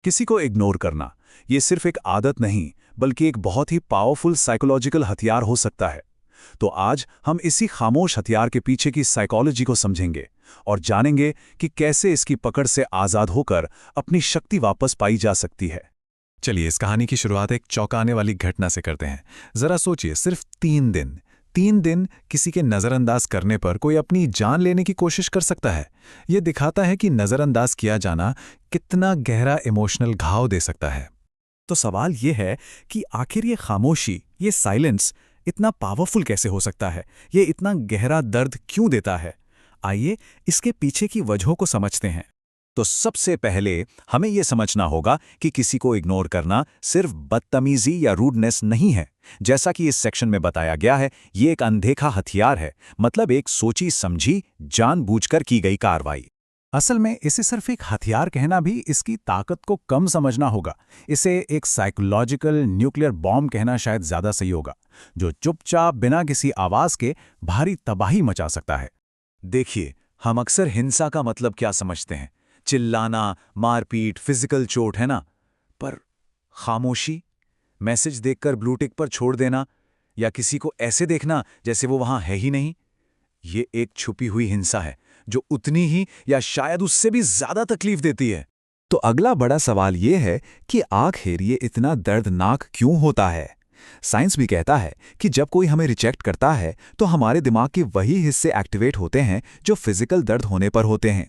किसी को इग्नोर करना, ये सिर्फ एक आदत नहीं, बल्कि एक बहुत ही पावरफुल साइकोलॉजिकल हथियार हो सकता है। तो आज हम इसी खामोश हथियार के पीछे की साइकोलॉजी को समझेंगे और जानेंगे कि कैसे इसकी पकड़ से आज़ाद होकर अपनी शक्ति वापस पाई जा सकती है। चलिए इस कहानी की शुरुआत एक चौंकाने वाली घटना से करते हैं। जरा सोचिए, सिर्फ 3 दिन किसी के नज़रअंदाज करने पर कोई अपनी जान लेने की कोशिश कर सकता है। यह दिखाता है कि नज़रअंदाज किया जाना कितना गहरा इमोशनल घाव दे सकता है। तो सवाल ये है कि आखिर ये खामोशी, ये साइलेंस इतना पावरफुल कैसे हो सकता है? ये इतना गहरा दर्द क्यों देता है? आइए इसके पीछे की वजहों को समझते हैं। तो सबसे पहले हमें यह समझना होगा कि किसी को इग्नोर करना सिर्फ बदतमीजी या रूडनेस नहीं है। जैसा कि इस सेक्शन में बताया गया है, ये एक अनदेखा हथियार है, मतलब एक सोची समझी जानबूझकर की गई कार्रवाई। असल में इसे सिर्फ एक हथियार कहना भी इसकी ताकत को कम समझना होगा। इसे एक साइकोलॉजिकल न्यूक्लियर बॉम्ब कहना शायद ज्यादा सही होगा, जो चुपचाप बिना किसी आवाज के भारी तबाही मचा सकता है। देखिए, हम अक्सर हिंसा का मतलब क्या समझते हैं? चिल्लाना, मारपीट, फिजिकल चोट, है ना? पर खामोशी, मैसेज देखकर ब्लू टिक पर छोड़ देना या किसी को ऐसे देखना जैसे वो वहां है ही नहीं, ये एक छुपी हुई हिंसा है जो उतनी ही या शायद उससे भी ज्यादा तकलीफ देती है। तो अगला बड़ा सवाल ये है कि आखिर ये इतना दर्दनाक क्यों होता है? साइंस भी कहता है कि जब कोई हमें रिजेक्ट करता है तो हमारे दिमाग के वही हिस्से एक्टिवेट होते हैं जो फिजिकल दर्द होने पर होते हैं।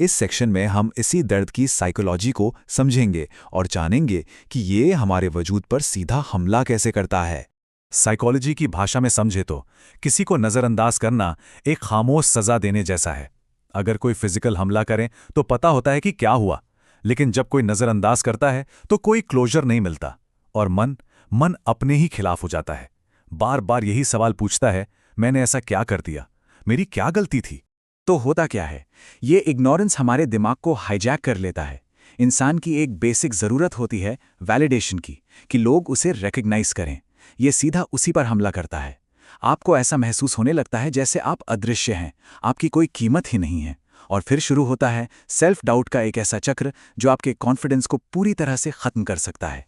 इस सेक्शन में हम इसी दर्द की साइकोलॉजी को समझेंगे और जानेंगे कि ये हमारे वजूद पर सीधा हमला कैसे करता है। साइकोलॉजी की भाषा में समझे तो किसी को नज़रअंदाज करना एक खामोश सज़ा देने जैसा है। अगर कोई फिजिकल हमला करे तो पता होता है कि क्या हुआ, लेकिन जब कोई नज़रअंदाज करता है तो कोई क्लोजर नहीं मिलता और मन अपने ही खिलाफ हो जाता है। बार बार यही सवाल पूछता है, मैंने ऐसा क्या कर दिया? मेरी क्या गलती थी? तो होता क्या है? ये इग्नोरेंस हमारे दिमाग को हाईजैक कर लेता है। इंसान की एक बेसिक ज़रूरत होती है वैलिडेशन की, कि लोग उसे रिकग्नाइज करें। ये सीधा उसी पर हमला करता है। आपको ऐसा महसूस होने लगता है जैसे आप अदृश्य हैं, आपकी कोई कीमत ही नहीं है। और फिर शुरू होता है सेल्फ डाउट का एक ऐसा चक्र जो आपके कॉन्फिडेंस को पूरी तरह से ख़त्म कर सकता है।